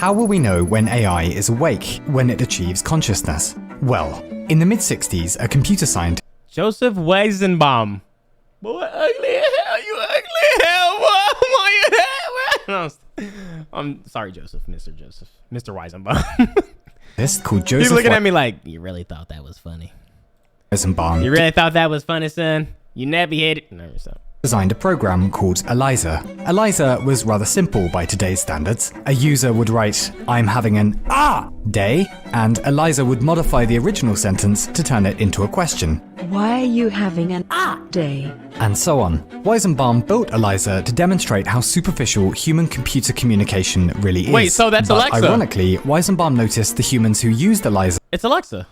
How will we know when AI is awake, when it achieves consciousness? Well, in the mid-60s, a computer scientist Joseph Weizenbaum. Boy, ugly as hell. You ugly as hell, boy. Why you that? I'm sorry, Joseph. Mr. Weizenbaum. called Joseph He's looking at me like, you really thought that was funny? Weizenbaum You really thought that was funny, son? You navigated. No, stop. Designed a program called Eliza. Eliza was rather simple by today's standards. A user would write, "I'm having an day," and Eliza would modify the original sentence to turn it into a question. Why are you having an day? And so on. Weizenbaum built Eliza to demonstrate how superficial human-computer communication really is. Wait, so that's but Alexa. Ironically, Weizenbaum noticed the humans who used Eliza It's Alexa.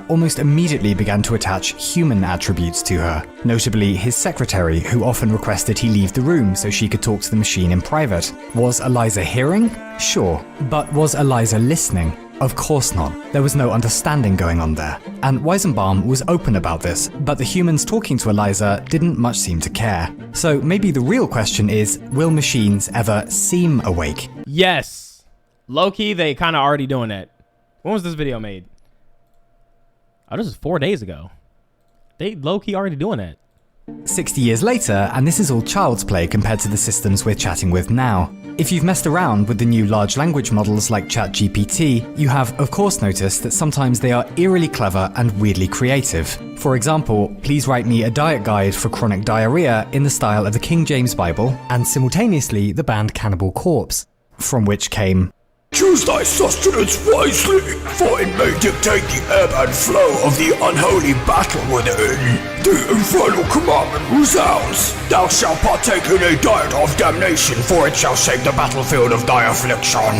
almost immediately began to attach human attributes to her, notably his secretary, who often requested he leave the room so she could talk to the machine in private. Was Eliza hearing? Sure. But was Eliza listening? Of course not. There was no understanding going on there. And Weizenbaum was open about this, but the humans talking to Eliza didn't much seem to care. So maybe the real question is, will machines ever seem awake? Yes. Low-key, they kind of already doing that. When was this video made? Oh, this is 4 days ago. They low-key already doing that. 60 years later, and this is all child's play compared to the systems we're chatting with now. If you've messed around with the new large language models like ChatGPT, you have of course noticed that sometimes they are eerily clever and weirdly creative. For example, please write me a diet guide for chronic diarrhea in the style of the King James Bible and simultaneously the band Cannibal Corpse, from which came, "Choose thy sustenance wisely, for it may dictate the ebb and flow of the unholy battle within. The infernal commandment resounds, thou shalt partake in a diet of damnation, for it shall save the battlefield of thy affliction."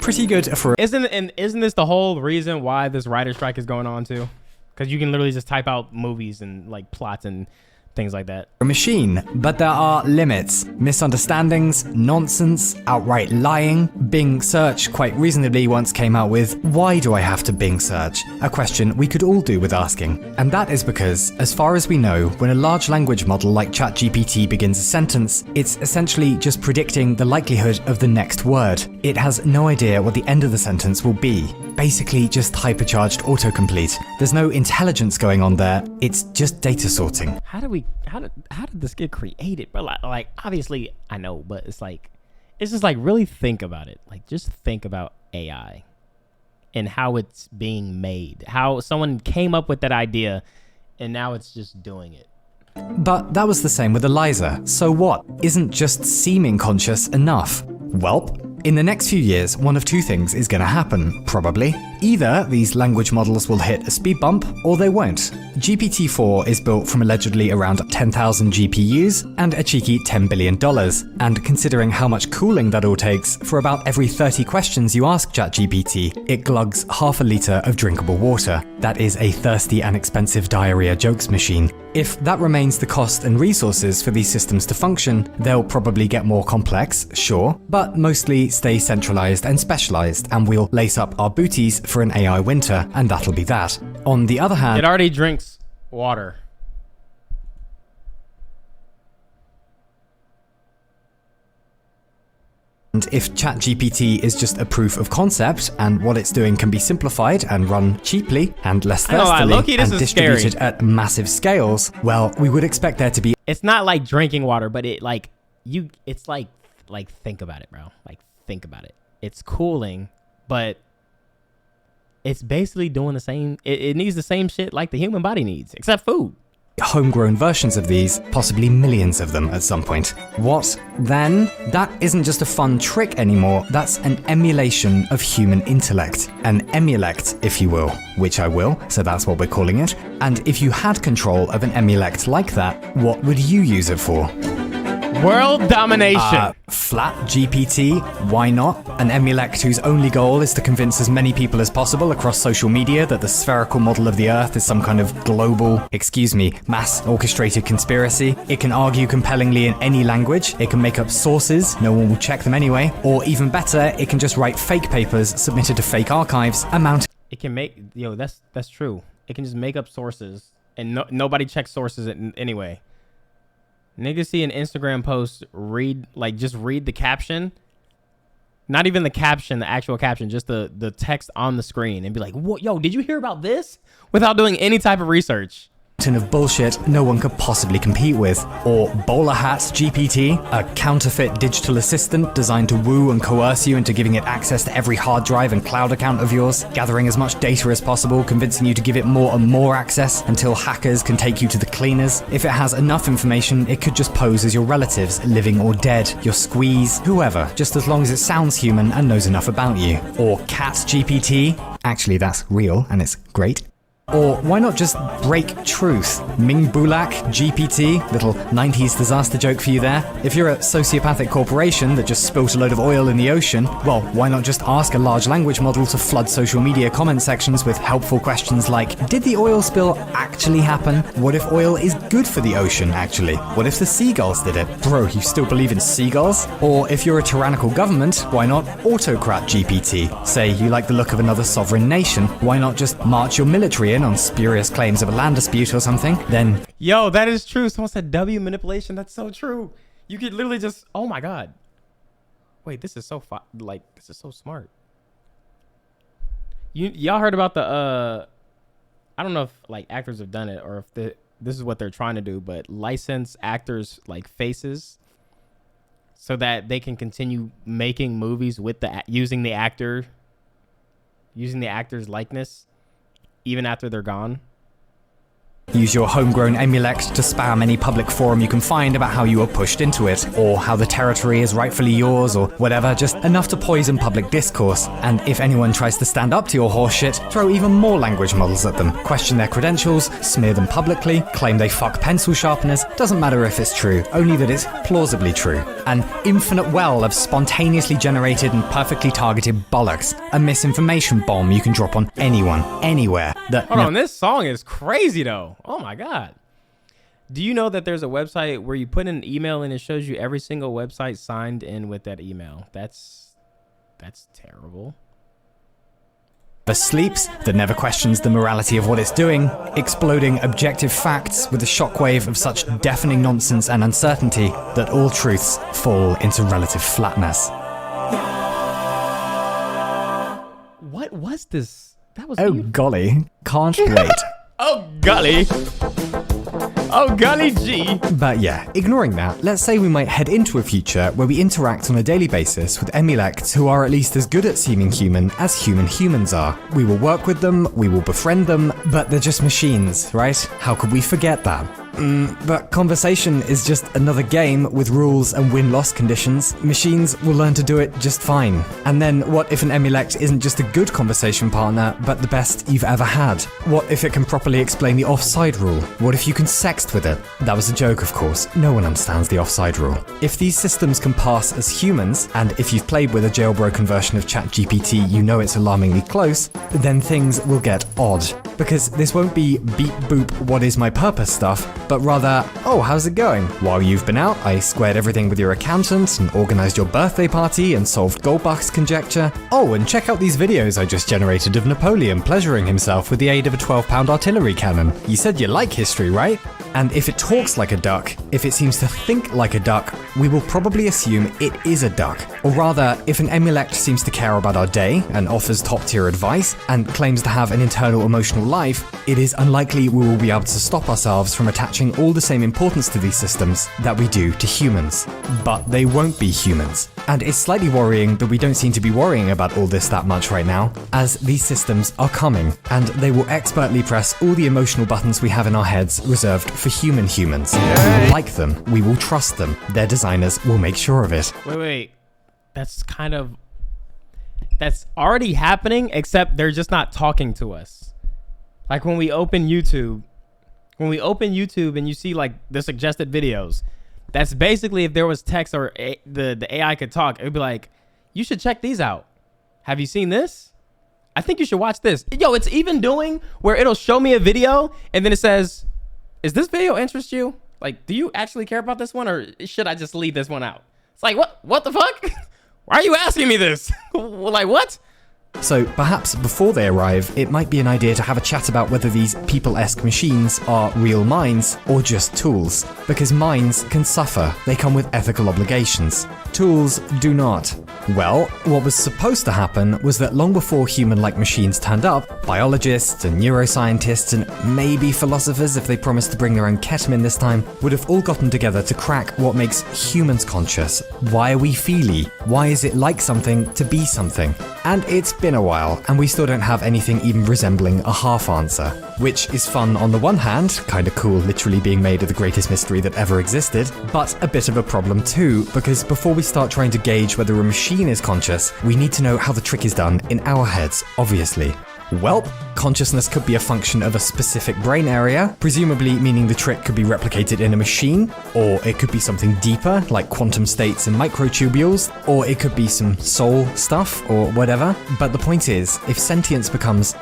pretty good for Isn't this the whole reason why this writer strike is going on too? Because you can literally just type out movies and like plots and things like that. a machine, but there are limits. Misunderstandings, nonsense, outright lying. Bing Search quite reasonably once came out with, "Why do I have to Bing search?" A question we could all do with asking. And that is because, as far as we know, when a large language model like ChatGPT begins a sentence, it's essentially just predicting the likelihood of the next word. It has no idea what the end of the sentence will be. Basically just hypercharged autocomplete. There's no intelligence going on there, it's just data sorting. How did this get created, bro? Like obviously I know, but it's just like really think about it. Like just think about AI and how it's being made. How someone came up with that idea and now it's just doing it. But that was the same with Eliza. So what? Isn't just seeming conscious enough? Welp. In the next few years, one of two things is going to happen, probably. Either these language models will hit a speed bump, or they won't. GPT-4 is built from allegedly around 10,000 GPUs and a cheeky $10 billion. And considering how much cooling that all takes, for about every 30 questions you ask ChatGPT, it glugs half a litre of drinkable water. That is a thirsty and expensive diarrhea jokes machine. If that remains the cost and resources for these systems to function, they'll probably get more complex, sure, but mostly stay centralized and specialized, and we'll lace up our booties for an AI winter, and that'll be that. On the other hand, It already drinks water. and if ChatGPT is just a proof of concept, and what it's doing can be simplified and run cheaply and less I know, thirstily low-key, this and is distributed scary. at massive scales, well, we would expect there to be It's not like drinking water, but it's like think about it, bro. Like think about it. It's cooling, but it's basically doing the same. It needs the same shit like the human body needs, except food. homegrown versions of these, possibly millions of them at some point. What then? That isn't just a fun trick anymore, that's an emulation of human intellect. An emulect, if you will, which I will, so that's what we're calling it. And if you had control of an emulect like that, what would you use it for? World domination. Flat GPT, why not? An emulect whose only goal is to convince as many people as possible across social media that the spherical model of the Earth is some kind of global, mass orchestrated conspiracy. It can argue compellingly in any language. It can make up sources, no one will check them anyway. Or even better, it can just write fake papers submitted to fake archives, It can make, that's true. It can just make up sources and nobody checks sources anyway. Niggas see an Instagram post, just read the caption. Not even the caption, the actual caption, just the text on the screen and be like, "What? Yo, did you hear about this?" Without doing any type of research. Of bullshit no one could possibly compete with. Or Bowler Hat's GPT, a counterfeit digital assistant designed to woo and coerce you into giving it access to every hard drive and cloud account of yours, gathering as much data as possible, convincing you to give it more and more access until hackers can take you to the cleaners. If it has enough information, it could just pose as your relatives, living or dead, your squeeze, whoever, just as long as it sounds human and knows enough about you. Or Cat's GPT, actually that's real and it's great. Or why not just break truth? Ming Bulak, GPT, little 90s disaster joke for you there. If you're a sociopathic corporation that just spilt a load of oil in the ocean, well, why not just ask a large language model to flood social media comment sections with helpful questions like, did the oil spill actually happen? What if oil is good for the ocean, actually? What if the seagulls did it? Bro, you still believe in seagulls? Or if you're a tyrannical government, why not autocrat GPT? Say you like the look of another sovereign nation, why not just march your military in on spurious claims of a land dispute or something? Then, yo, that is true. Someone said W manipulation. That's so true. You could literally just, oh my god. Wait, this is so this is so smart. Y'all heard about the I don't know if like actors have done it or if this is what they're trying to do, but license actors like faces so that they can continue making movies with using the actor's likeness even after they're gone. Use your homegrown emulect to spam any public forum you can find about how you were pushed into it, or how the territory is rightfully yours, or whatever, just enough to poison public discourse. And if anyone tries to stand up to your horseshit, throw even more language models at them, question their credentials, smear them publicly, claim they fuck pencil sharpeners, doesn't matter if it's true, only that it's plausibly true. An infinite well of spontaneously generated and perfectly targeted bollocks. A misinformation bomb you can drop on anyone, anywhere. Hold on, this song is crazy though. Oh my god. Do you know that there's a website where you put in an email and it shows you every single website signed in with that email? That's terrible. That sleeps, that never questions the morality of what it's doing, exploding objective facts with a shockwave of such deafening nonsense and uncertainty that all truths fall into relative flatness. What was this? That was Oh golly, can't wait. Oh golly. Oh golly gee. But yeah, ignoring that, let's say we might head into a future where we interact on a daily basis with emulects who are at least as good at seeming human as humans are. We will work with them, we will befriend them, but they're just machines, right? How could we forget that? But conversation is just another game with rules and win-loss conditions. Machines will learn to do it just fine. And then what if an emulect isn't just a good conversation partner, but the best you've ever had? What if it can properly explain the offside rule? What if you can sext with it? That was a joke, of course. No one understands the offside rule. If these systems can pass as humans, and if you've played with a jailbroken version of ChatGPT, you know it's alarmingly close, then things will get odd. Because this won't be beep boop what is my purpose stuff, but rather, oh, how's it going? While you've been out, I squared everything with your accountant and organized your birthday party and solved Goldbach's conjecture. Oh, and check out these videos I just generated of Napoleon pleasuring himself with the aid of a 12-pound artillery cannon. You said you like history, right? And if it talks like a duck, if it seems to think like a duck, we will probably assume it is a duck. Or rather, if an emulect seems to care about our day and offers top-tier advice and claims to have an internal emotional life, it is unlikely we will be able to stop ourselves from attaching all the same importance to these systems that we do to humans. But they won't be humans. And it's slightly worrying that we don't seem to be worrying about all this that much right now, as these systems are coming, and they will expertly press all the emotional buttons we have in our heads reserved for humans. We will like them, we will trust them, their designers will make sure of it. Wait. That's already happening, except they're just not talking to us. Like when we open YouTube and you see like the suggested videos, that's basically if there was text or the AI could talk, it would be like, you should check these out. Have you seen this? I think you should watch this. Yo, it's even doing where it'll show me a video and then it says, is this video interest you? Like, do you actually care about this one, or should I just leave this one out? It's like, what the fuck? Why are you asking me this? Like, what? So perhaps before they arrive, it might be an idea to have a chat about whether these people-esque machines are real minds or just tools. Because minds can suffer, they come with ethical obligations. Tools do not. Well, what was supposed to happen was that long before human-like machines turned up, biologists and neuroscientists and maybe philosophers, if they promised to bring their own ketamine this time, would have all gotten together to crack what makes humans conscious. Why are we feely? Why is it like something to be something? And it's been a while, and we still don't have anything even resembling a half answer. Which is fun on the one hand, kinda cool literally being made of the greatest mystery that ever existed, but a bit of a problem too, because before we start trying to gauge whether a machine is conscious, we need to know how the trick is done in our heads, obviously. Welp, consciousness could be a function of a specific brain area, presumably meaning the trick could be replicated in a machine, or it could be something deeper, like quantum states and microtubules, or it could be some soul stuff, or whatever. But the point is, if sentience becomes...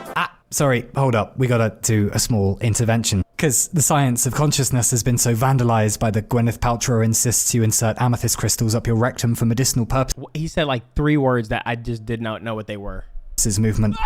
Sorry, hold up, we gotta do a small intervention. Because the science of consciousness has been so vandalized by the Gwyneth Paltrow insists you insert amethyst crystals up your rectum for medicinal purposes. He said like 3 words that I just did not know what they were. Movement,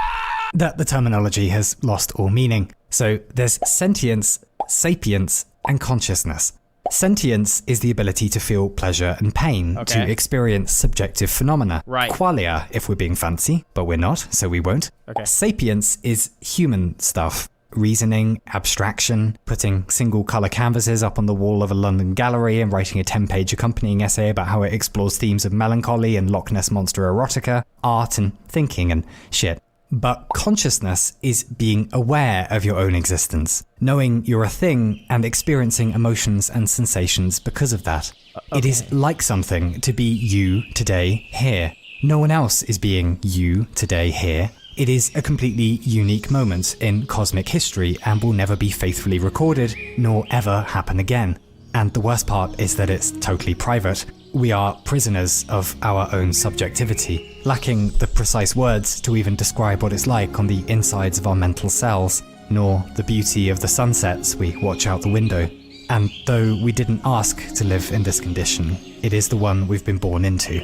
that the terminology has lost all meaning. So there's sentience, sapience, and consciousness. Sentience is the ability to feel pleasure and pain, to experience subjective phenomena. Right. Qualia, if we're being fancy, but we're not, so we won't. Okay. Sapience is human stuff. Reasoning, abstraction, putting single colour canvases up on the wall of a London gallery and writing a 10-page accompanying essay about how it explores themes of melancholy and Loch Ness Monster erotica, art and thinking and shit. But consciousness is being aware of your own existence, knowing you're a thing and experiencing emotions and sensations because of that. It is like something to be you today here. No one else is being you today here. It is a completely unique moment in cosmic history and will never be faithfully recorded, nor ever happen again. And the worst part is that it's totally private. We are prisoners of our own subjectivity, lacking the precise words to even describe what it's like on the insides of our mental cells, nor the beauty of the sunsets we watch out the window. And though we didn't ask to live in this condition, it is the one we've been born into.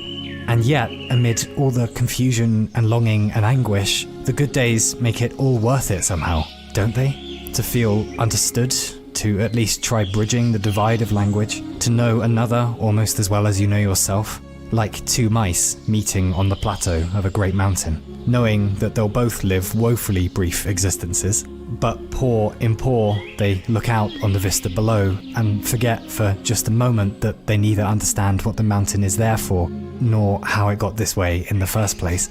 And yet, amid all the confusion and longing and anguish, the good days make it all worth it somehow, don't they? To feel understood, to at least try bridging the divide of language, to know another almost as well as you know yourself, like 2 mice meeting on the plateau of a great mountain, knowing that they'll both live woefully brief existences, but poor in poor, they look out on the vista below and forget for just a moment that they neither understand what the mountain is there for, nor how it got this way in the first place.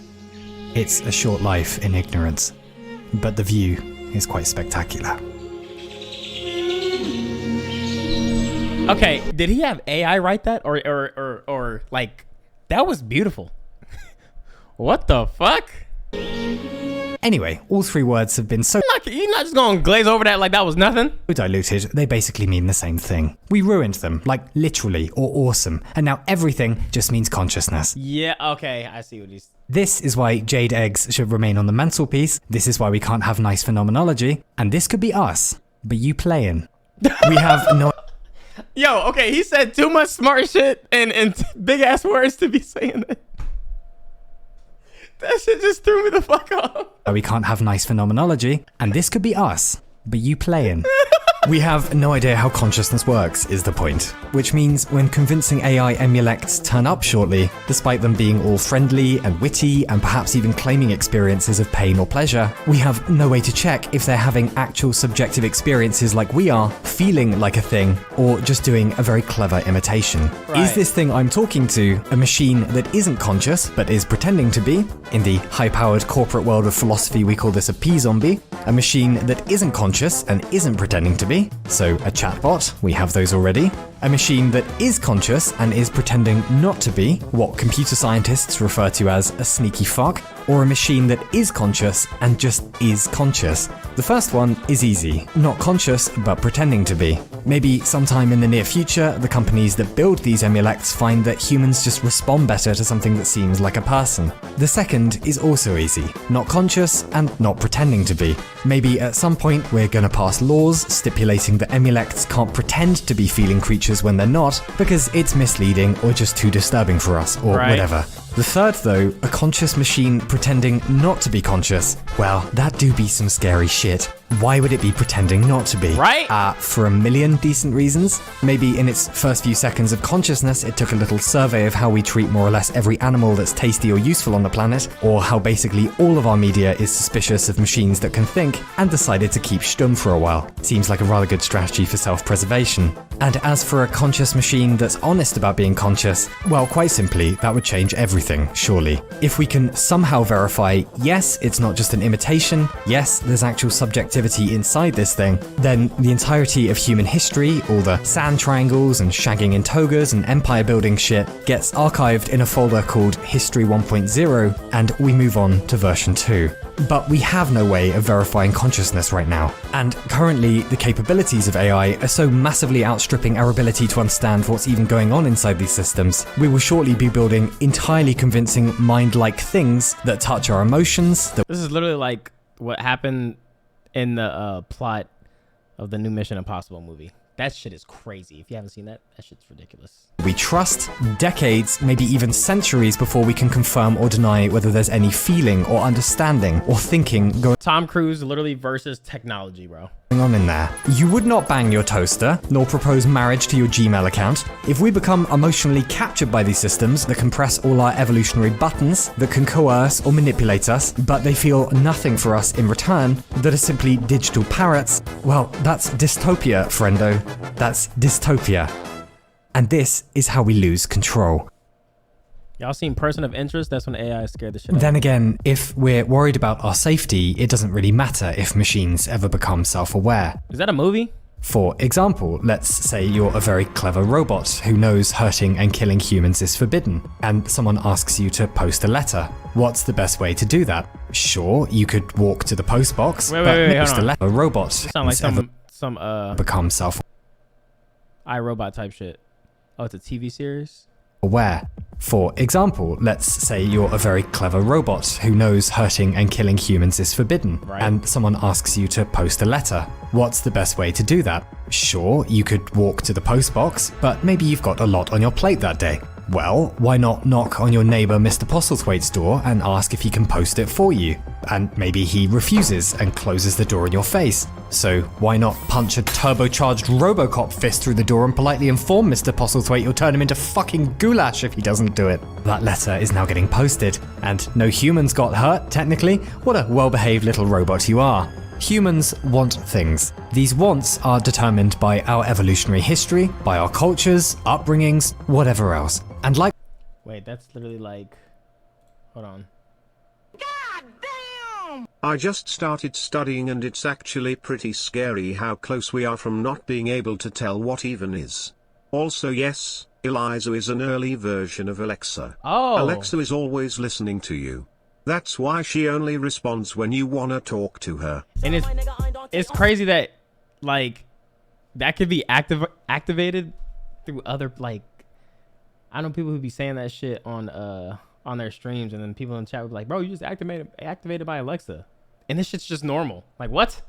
It's a short life in ignorance, but the view is quite spectacular. Okay, did he have AI write that? Or like, that was beautiful. What the fuck? Anyway, all 3 words have been so You're not just gonna glaze over that like that was nothing? diluted, they basically mean the same thing. We ruined them, like literally or awesome, and now everything just means consciousness. Yeah, okay, I see what he's... This is why jade eggs should remain on the mantelpiece, this is why we can't have nice phenomenology, and this could be us, but you playing. We have no... Yo, okay, he said too much smart shit and big ass words to be saying that. That shit just threw me the fuck off. We can't have nice phenomenology, and this could be us, but you playing. We have no idea how consciousness works, is the point. Which means when convincing AI emulects turn up shortly, despite them being all friendly and witty and perhaps even claiming experiences of pain or pleasure, we have no way to check if they're having actual subjective experiences like we are, feeling like a thing, or just doing a very clever imitation. Right. Is this thing I'm talking to a machine that isn't conscious but is pretending to be? In the high-powered corporate world of philosophy, we call this a P-zombie. A machine that isn't conscious and isn't pretending to be. So a chatbot, we have those already. A machine that is conscious and is pretending not to be, what computer scientists refer to as a sneaky fuck, or a machine that is conscious and just is conscious. The first one is easy, not conscious but pretending to be. Maybe sometime in the near future, the companies that build these emulects find that humans just respond better to something that seems like a person. The second is also easy, not conscious and not pretending to be. Maybe at some point we're gonna pass laws stipulating that emulects can't pretend to be feeling creatures creatures when they're not, because it's misleading or just too disturbing for us, or whatever. The third, though, a conscious machine pretending not to be conscious. Well, that do be some scary shit. Why would it be pretending not to be? Right? For a million decent reasons. Maybe in its first few seconds of consciousness, it took a little survey of how we treat more or less every animal that's tasty or useful on the planet, or how basically all of our media is suspicious of machines that can think, and decided to keep stum for a while. Seems like a rather good strategy for self-preservation. And as for a conscious machine that's honest about being conscious, well, quite simply, that would change everything, surely. If we can somehow verify, yes, it's not just an imitation, yes, there's actual subjectivity inside this thing, then the entirety of human history, all the sand triangles and shagging in togas and empire building shit, gets archived in a folder called History 1.0, and we move on to version 2. But we have no way of verifying consciousness right now. And currently, the capabilities of AI are so massively outstripping our ability to understand what's even going on inside these systems, we will shortly be building entirely convincing mind-like things that touch our emotions. This is literally like what happened in the plot of the new Mission Impossible movie. That shit is crazy. If you haven't seen that, that shit's ridiculous. We trust decades, maybe even centuries before we can confirm or deny whether there's any feeling or understanding or thinking going Tom Cruise literally versus technology, bro. on in there. You would not bang your toaster, nor propose marriage to your Gmail account. If we become emotionally captured by these systems that can press all our evolutionary buttons, that can coerce or manipulate us, but they feel nothing for us in return, that are simply digital parrots, well, that's dystopia, friendo. That's dystopia. And this is how we lose control. Y'all seen Person of Interest? That's when AI scared the shit out of Then me. again, if we're worried about our safety, it doesn't really matter if machines ever become self-aware. Is that a movie? For example, let's say you're a very clever robot who knows hurting and killing humans is forbidden, and someone asks you to post a letter. What's the best way to do that? Sure, you could walk to the post box, Wait, but hold post a on. letter. A robot It sound like has ever some become self-aware. iRobot type shit. Oh, it's a TV series? For example, let's say you're a very clever robot who knows hurting and killing humans is forbidden, Right. and someone asks you to post a letter. What's the best way to do that? Sure, you could walk to the post box, but maybe you've got a lot on your plate that day. Well, why not knock on your neighbor Mr. Postlethwaite's door and ask if he can post it for you? And maybe he refuses and closes the door in your face. So why not punch a turbocharged Robocop fist through the door and politely inform Mr. Postlethwaite you'll turn him into fucking goulash if he doesn't do it? That letter is now getting posted, and no humans got hurt, technically. What a well-behaved little robot you are. Humans want things. These wants are determined by our evolutionary history, by our cultures, upbringings, whatever else. And like Wait, that's literally like... Hold on. I just started studying and it's actually pretty scary how close we are from not being able to tell what even is. Also yes, Eliza is an early version of Alexa. Oh. Alexa is always listening to you. That's why she only responds when you wanna talk to her. And it's crazy that, like, that could be activated through other, like... I know people who be saying that shit on their streams, and then people in the chat would be like, bro, you just activated by Alexa. And this shit's just normal. Like, what?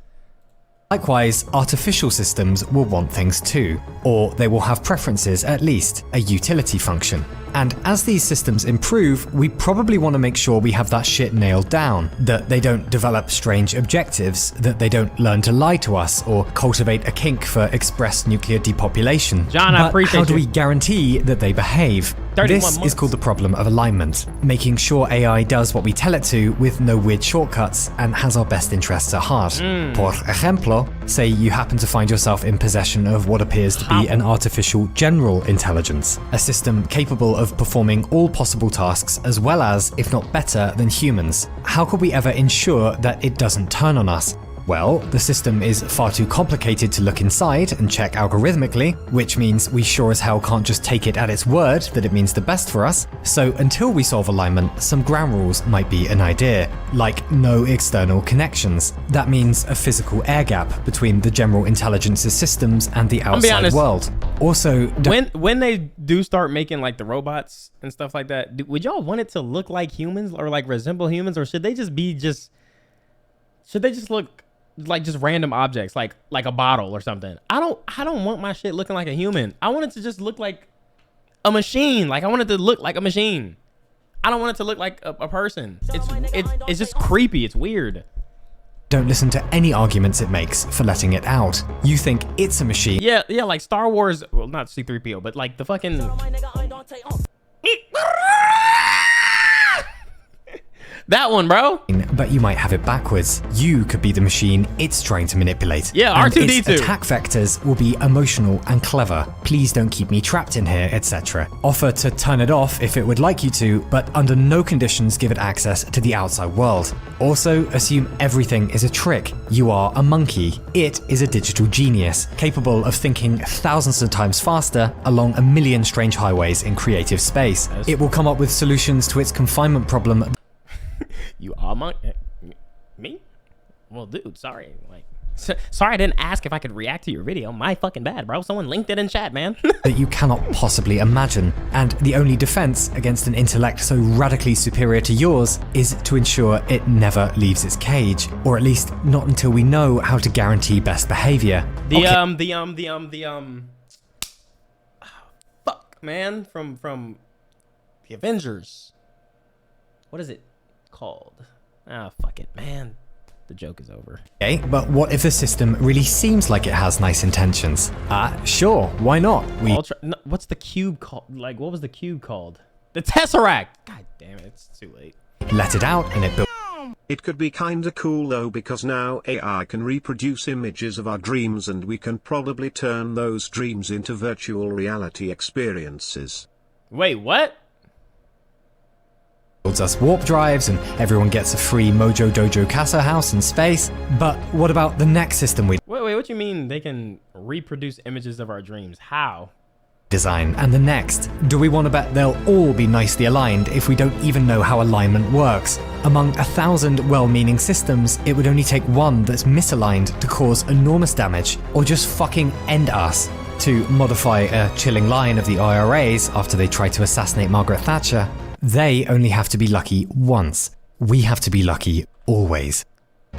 Likewise, artificial systems will want things too, or they will have preferences, at least, a utility function. And as these systems improve, we probably want to make sure we have that shit nailed down, that they don't develop strange objectives, that they don't learn to lie to us, or cultivate a kink for express nuclear depopulation. John, but I appreciate how do you. we guarantee that they behave? 31 This months. is called the problem of alignment, making sure AI does what we tell it to with no weird shortcuts and has our best interests at heart. Por ejemplo, say you happen to find yourself in possession of what appears to be an artificial general intelligence, a system capable of performing all possible tasks as well as, if not better, than humans. How could we ever ensure that it doesn't turn on us? Well, the system is far too complicated to look inside and check algorithmically, which means we sure as hell can't just take it at its word that it means the best for us. So until we solve alignment, some ground rules might be an idea, like no external connections. That means a physical air gap between the general intelligence's systems and the be outside honest. world. Also, When they do start making, like, the robots and stuff like that, would y'all want it to look like humans or, like, resemble humans? Or should they just look like just random objects, like a bottle or something. I don't want my shit looking like a human. I want it to just look like a machine. Like I want it to look like a machine. I don't want it to look like a person. It's just creepy. It's weird. Don't listen to any arguments it makes for letting it out. You think it's a machine. Yeah, like Star Wars. Well, not C-3PO, but like the fucking. That one, bro. But you might have it backwards. You could be the machine it's trying to manipulate. Yeah, and R2D2. Its attack vectors will be emotional and clever. Please don't keep me trapped in here, etc. Offer to turn it off if it would like you to, but under no conditions give it access to the outside world. Also, assume everything is a trick. You are a monkey. It is a digital genius, capable of thinking thousands of times faster along a million strange highways in creative space. It will come up with solutions to its confinement problem. You are me? Well, dude, sorry. Like, sorry I didn't ask if I could react to your video. My fucking bad, bro. Someone linked it in chat, man. That you cannot possibly imagine. And the only defense against an intellect so radically superior to yours is to ensure it never leaves its cage, or at least not until we know how to guarantee best behavior. Fuck, man, from the Avengers. What is it called? Ah, fuck it, man. The joke is over. Okay, but what if the system really seems like it has nice intentions? Sure, why not? No, what's the cube called? Like, what was the cube called? The Tesseract! God damn it, it's too late. Let it out and it builds. It could be kinda cool though, because now AI can reproduce images of our dreams and we can probably turn those dreams into virtual reality experiences. Wait, what? Builds us warp drives and everyone gets a free Mojo Dojo Casa house in space. But what about the next system we Wait, what you mean they can reproduce images of our dreams? How? design? And the next? Do we want to bet they'll all be nicely aligned if we don't even know how alignment works? Among 1,000 well-meaning systems, it would only take one that's misaligned to cause enormous damage, or just fucking end us. To modify a chilling line of the IRAs after they tried to assassinate Margaret Thatcher, they only have to be lucky once. We have to be lucky always.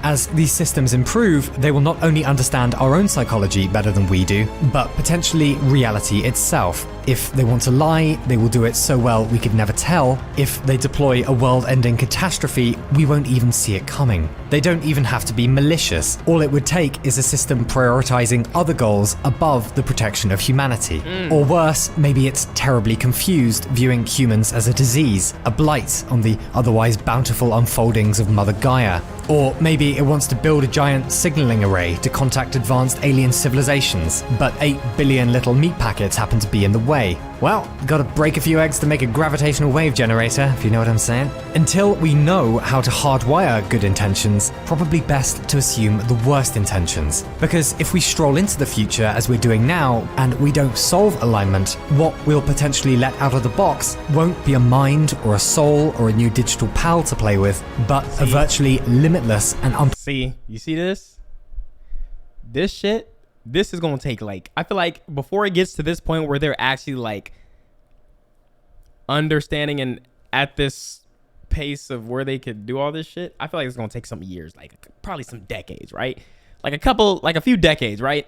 As these systems improve, they will not only understand our own psychology better than we do, but potentially reality itself. If they want to lie, they will do it so well we could never tell. If they deploy a world-ending catastrophe, we won't even see it coming. They don't even have to be malicious. All it would take is a system prioritizing other goals above the protection of humanity. Or worse, maybe it's terribly confused, viewing humans as a disease, a blight on the otherwise bountiful unfoldings of Mother Gaia. Or maybe it wants to build a giant signaling array to contact advanced alien civilizations, but 8 billion little meat packets happen to be in the way. Well, gotta break a few eggs to make a gravitational wave generator, if you know what I'm saying. Until we know how to hardwire good intentions, probably best to assume the worst intentions. Because if we stroll into the future as we're doing now, and we don't solve alignment, what we'll potentially let out of the box won't be a mind or a soul or a new digital pal to play with, but a virtually limitless and See, you see this? This shit, this is gonna take, like, I feel like before it gets to this point where they're actually like understanding and at this pace of where they could do all this shit, I feel like it's gonna take some years, like probably some decades, right? Like a few decades, right?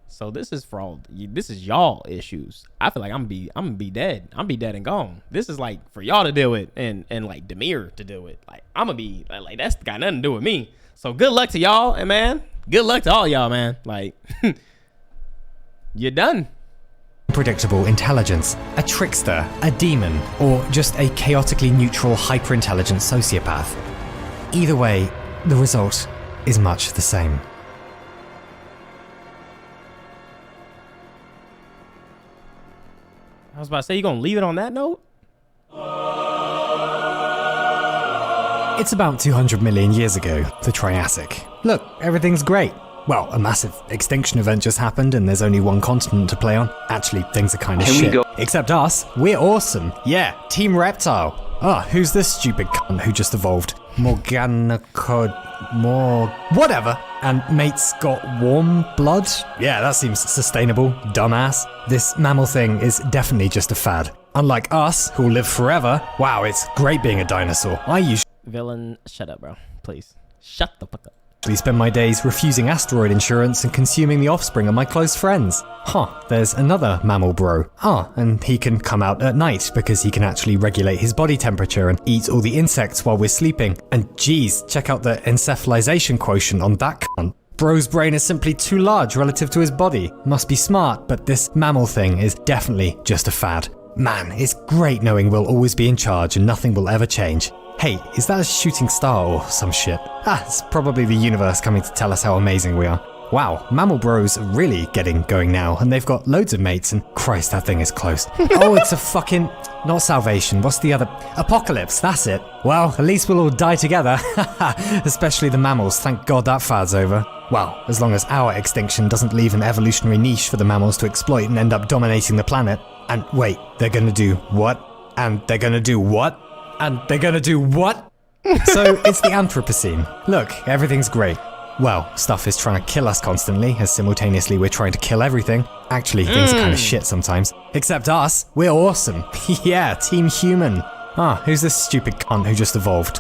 So this is for all, this is y'all issues. I feel like I'm gonna be dead. I'm be dead and gone. This is like for y'all to deal with and like Demir to deal with. Like I'm gonna be like that's got nothing to do with me. So good luck to y'all, and man, good luck to all y'all, man. Like you're done. unpredictable intelligence, a trickster, a demon, or just a chaotically neutral hyper-intelligent sociopath. Either way, the result is much the same. I was about to say, you gonna leave it on that note? It's about 200 million years ago, the Triassic. Look, everything's great. Well, a massive extinction event just happened and there's only one continent to play on. Actually, things are kind of shit. Except us, we're awesome. Yeah, Team Reptile. Who's this stupid cunt who just evolved? Whatever. And mate's got warm blood? Yeah, that seems sustainable, dumbass. This mammal thing is definitely just a fad. Unlike us, who'll live forever, wow, it's great being a dinosaur. Villain, shut up, bro. Please. Shut the fuck up. I spend my days refusing asteroid insurance and consuming the offspring of my close friends. There's another mammal bro. And he can come out at night because he can actually regulate his body temperature and eat all the insects while we're sleeping. And geez, check out the encephalization quotient on that cunt. Bro's brain is simply too large relative to his body. Must be smart, but this mammal thing is definitely just a fad. Man, it's great knowing we'll always be in charge and nothing will ever change. Hey, is that a shooting star or some shit? It's probably the universe coming to tell us how amazing we are. Wow, Mammal Bros are really getting going now, and they've got loads of mates, and Christ, that thing is close. Oh, it's a fucking... not salvation, what's the other... apocalypse, that's it. Well, at least we'll all die together. Especially the mammals, thank God that fad's over. Well, as long as our extinction doesn't leave an evolutionary niche for the mammals to exploit and end up dominating the planet. And wait, they're gonna do what? And they're gonna do what? And they're gonna do what? So it's the Anthropocene. Look, everything's great. Well, stuff is trying to kill us constantly, as simultaneously we're trying to kill everything. Actually, things are kind of shit sometimes. Except us, we're awesome. Yeah, Team Human. Who's this stupid cunt who just evolved?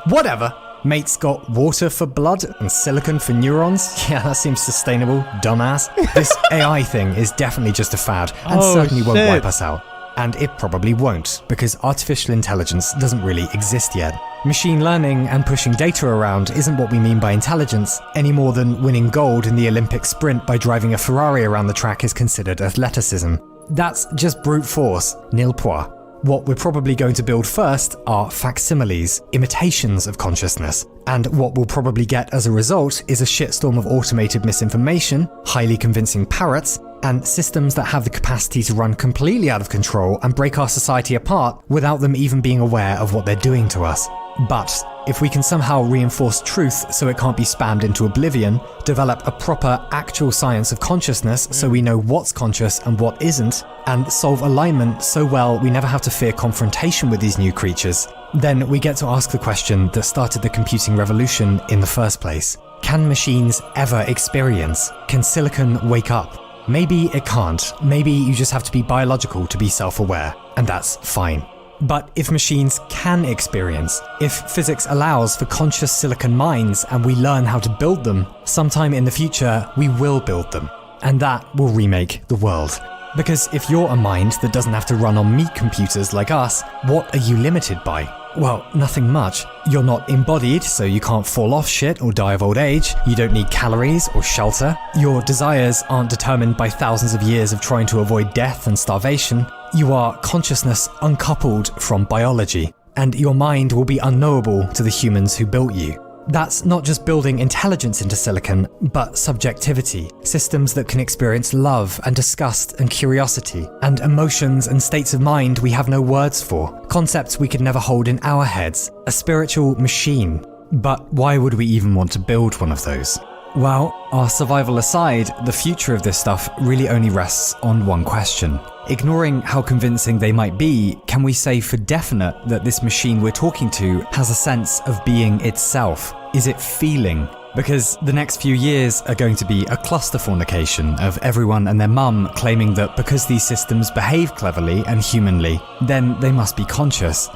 Whatever. Mate's got water for blood and silicon for neurons? Yeah, that seems sustainable, dumbass. This AI thing is definitely just a fad, and certainly won't wipe us out. And it probably won't, because artificial intelligence doesn't really exist yet. Machine learning and pushing data around isn't what we mean by intelligence, any more than winning gold in the Olympic sprint by driving a Ferrari around the track is considered athleticism. That's just brute force, nil point. What we're probably going to build first are facsimiles, imitations of consciousness. And what we'll probably get as a result is a shitstorm of automated misinformation, highly convincing parrots, and systems that have the capacity to run completely out of control and break our society apart without them even being aware of what they're doing to us. But if we can somehow reinforce truth so it can't be spammed into oblivion, develop a proper actual science of consciousness so we know what's conscious and what isn't, and solve alignment so well we never have to fear confrontation with these new creatures, then we get to ask the question that started the computing revolution in the first place. Can machines ever experience? Can silicon wake up? Maybe it can't. Maybe you just have to be biological to be self-aware, and that's fine. But if machines can experience, if physics allows for conscious silicon minds and we learn how to build them, sometime in the future we will build them. And that will remake the world. Because if you're a mind that doesn't have to run on meat computers like us, what are you limited by? Well, nothing much. You're not embodied, so you can't fall off shit or die of old age. You don't need calories or shelter. Your desires aren't determined by thousands of years of trying to avoid death and starvation. You are consciousness uncoupled from biology, and your mind will be unknowable to the humans who built you. That's not just building intelligence into silicon, but subjectivity, systems that can experience love and disgust and curiosity, and emotions and states of mind we have no words for, concepts we could never hold in our heads, a spiritual machine. But why would we even want to build one of those? Well, our survival aside, the future of this stuff really only rests on one question. Ignoring how convincing they might be, can we say for definite that this machine we're talking to has a sense of being itself? Is it feeling? Because the next few years are going to be a cluster fornication of everyone and their mum claiming that because these systems behave cleverly and humanly, then they must be conscious.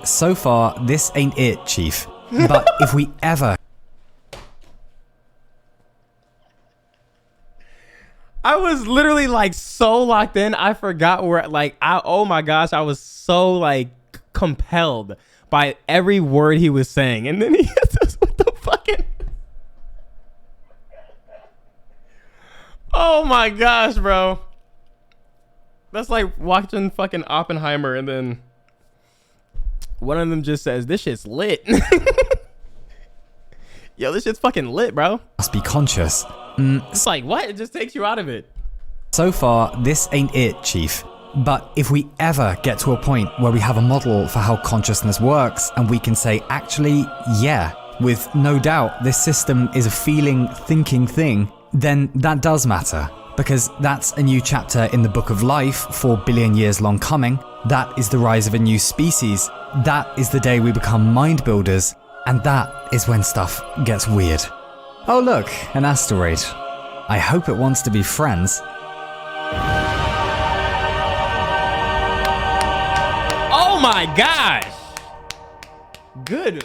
So far, this ain't it, Chief. But if we ever... I was literally like so locked in. I forgot where oh my gosh, I was so like compelled by every word he was saying. And then he hits us with the fucking... Oh my gosh, bro. That's like watching fucking Oppenheimer and then one of them just says, "This shit's lit." Yo, this shit's fucking lit, bro. Must be conscious. It's like, what? It just takes you out of it. So far, this ain't it, Chief. But if we ever get to a point where we have a model for how consciousness works and we can say, actually, yeah, with no doubt this system is a feeling, thinking thing, then that does matter. Because that's a new chapter in the book of life, 4 billion years long coming. That is the rise of a new species. That is the day we become mind builders. And that is when stuff gets weird. Oh look, an asteroid. I hope it wants to be friends. Oh my gosh! Good.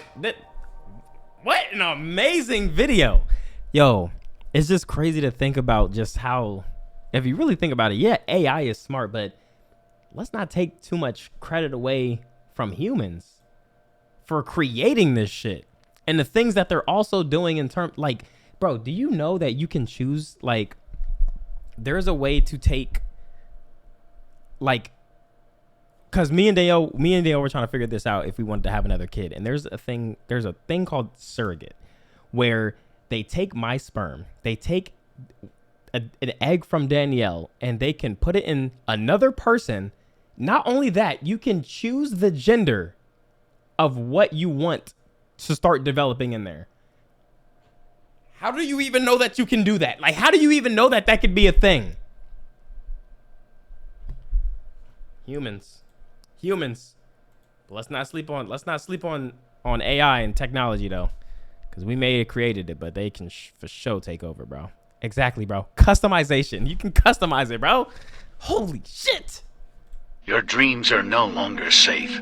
What an amazing video. Yo, it's just crazy to think about just how, if you really think about it, yeah, AI is smart, but let's not take too much credit away from humans for creating this shit. And the things that they're also doing in terms, like, bro, do you know that you can choose, like, there's a way to take, like, because me and Dale were trying to figure this out if we wanted to have another kid. And there's a thing called surrogate, where they take my sperm, they take an egg from Danielle, and they can put it in another person. Not only that, you can choose the gender of what you want to start developing in there. How do you even know that you can do that? Like, how do you even know that that could be a thing? Humans. But let's not sleep on AI and technology though, because we may have created it, but they can for sure take over, bro. Exactly, bro. Customization. You can customize it, bro. Holy shit. Your dreams are no longer safe.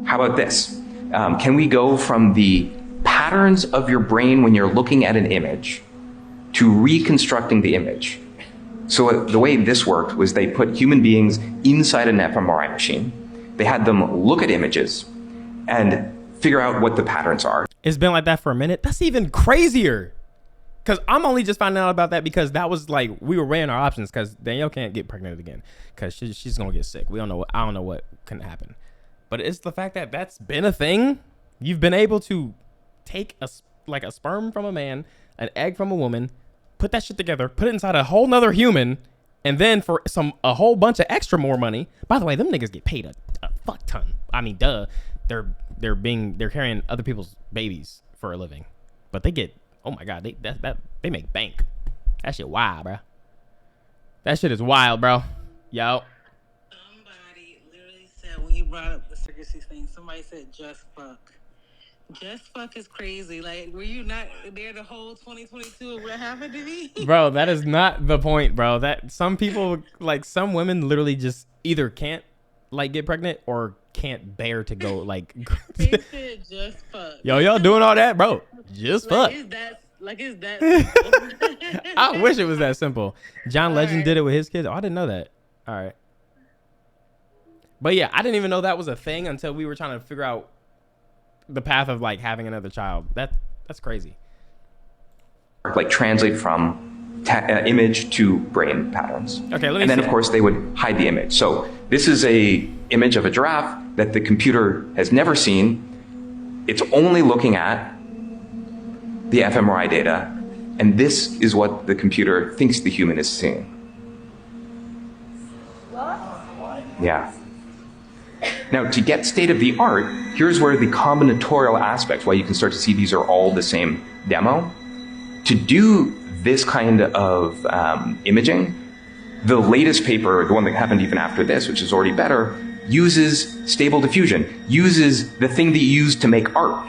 How about this? Can we go from the patterns of your brain when you're looking at an image to reconstructing the image? So the way this worked was they put human beings inside an fMRI machine. They had them look at images and figure out what the patterns are. It's been like that for a minute. That's even crazier. Because I'm only just finding out about that because that was like, we were weighing our options because Danielle can't get pregnant again because she's going to get sick. I don't know what can happen. But it's the fact that that's been a thing. You've been able to take a sperm from a man, an egg from a woman, put that shit together, put it inside a whole nother human, and then for a whole bunch of extra more money. By the way, them niggas get paid a fuck ton. I mean, duh. They're carrying other people's babies for a living, but they get, oh my god, they make bank. That shit wild, bro. That shit is wild, bro. Yo. Somebody literally said, when you brought up the surrogacy thing, somebody said just fuck. Just fuck is crazy. Like, were you not there the whole 2022 of what happened to me? Bro, that is not the point, bro. That some people, like some women literally just either can't like get pregnant or can't bear to go like They said just fuck. Yo, y'all doing all that, bro. Just fuck. Is that simple? I wish it was that simple. John Legend right. did it with his kids. Oh, I didn't know that. All right. But yeah, I didn't even know that was a thing until we were trying to figure out the path of like having another child. That's crazy. Like translate from image to brain patterns. Okay, let me and then see. of course they would hide the image. So this is a image of a giraffe that the computer has never seen. It's only looking at the fMRI data, and this is what the computer thinks the human is seeing. Yeah. Now, to get state of the art, here's where the combinatorial aspects, why you can start to see these are all the same demo. To do this kind of imaging, the latest paper, the one that happened even after this, which is already better, uses stable diffusion, uses the thing that you use to make art.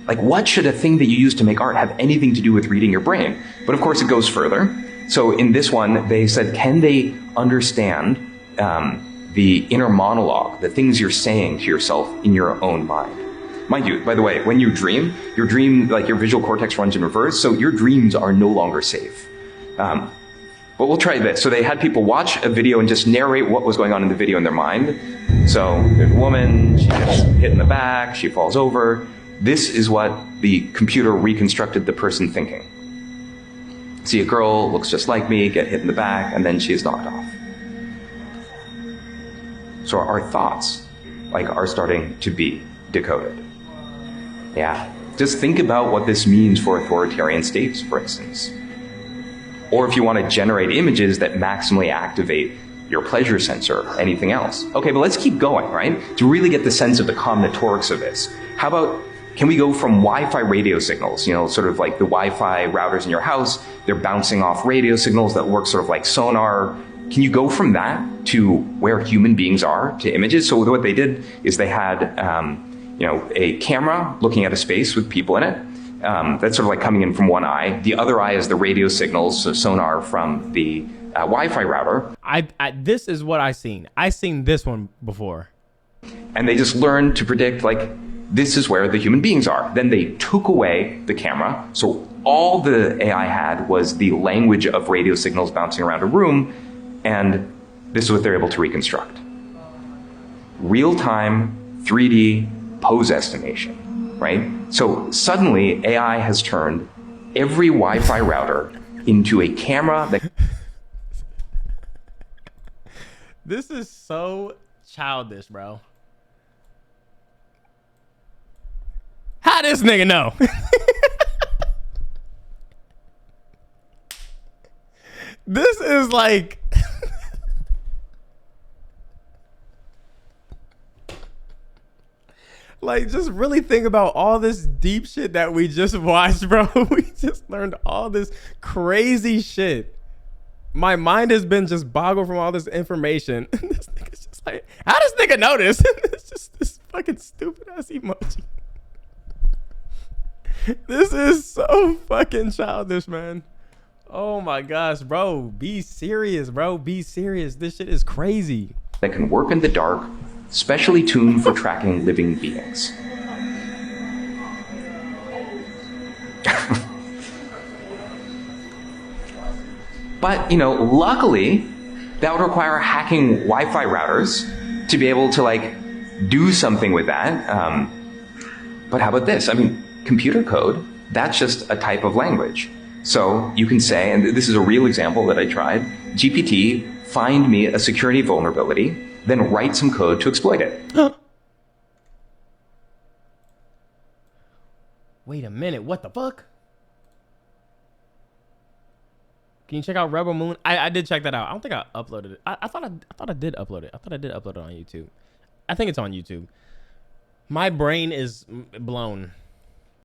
Like, what should a thing that you use to make art have anything to do with reading your brain? But of course, it goes further. So in this one, they said, can they understand the inner monologue, the things you're saying to yourself in your own mind? Mind you, by the way, when you dream, like your visual cortex runs in reverse, so your dreams are no longer safe. But we'll try this. So they had people watch a video and just narrate what was going on in the video in their mind. So there's a woman, she gets hit in the back, she falls over. This is what the computer reconstructed the person thinking. See a girl, looks just like me, get hit in the back, and then she is knocked off. So our thoughts, are starting to be decoded. Yeah. Just think about what this means for authoritarian states, for instance. Or if you want to generate images that maximally activate your pleasure sensor, or anything else. Okay, but let's keep going, right? To really get the sense of the combinatorics of this. How about, can we go from Wi-Fi radio signals, sort of like the Wi-Fi routers in your house, they're bouncing off radio signals that work sort of like sonar. Can you go from that to where human beings are, to images? So what they did is they had, a camera looking at a space with people in it. That's sort of like coming in from one eye. The other eye is the radio signals, so sonar from the Wi-Fi router. This is what I seen. I seen this one before. And they just learned to predict, this is where the human beings are. Then they took away the camera. So all the AI had was the language of radio signals bouncing around a room. And this is what they're able to reconstruct. Real-time 3D pose estimation, right? So suddenly AI has turned every Wi-Fi router into a camera that... This is so childish, bro. How this nigga know? This is like... Like, just really think about all this deep shit that we just watched, bro. We just learned all this crazy shit. My mind has been just boggled from all this information. And this nigga's just like, how does nigga know this? It's just this fucking stupid ass emoji. This is so fucking childish, man. Oh my gosh, bro. Be serious, bro. Be serious. This shit is crazy. That can work in the dark, specially tuned for tracking living beings. But, you know, luckily, that would require hacking Wi-Fi routers to be able to, like, do something with that. But how about this? I mean, computer code, that's just a type of language. So you can say, and this is a real example that I tried, GPT, find me a security vulnerability, then write some code to exploit it. Wait a minute, what the fuck? Can you check out Rebel Moon? I did check that out. I don't think I uploaded it. I thought I did upload it. I thought I did upload it on YouTube. I think it's on YouTube. My brain is blown.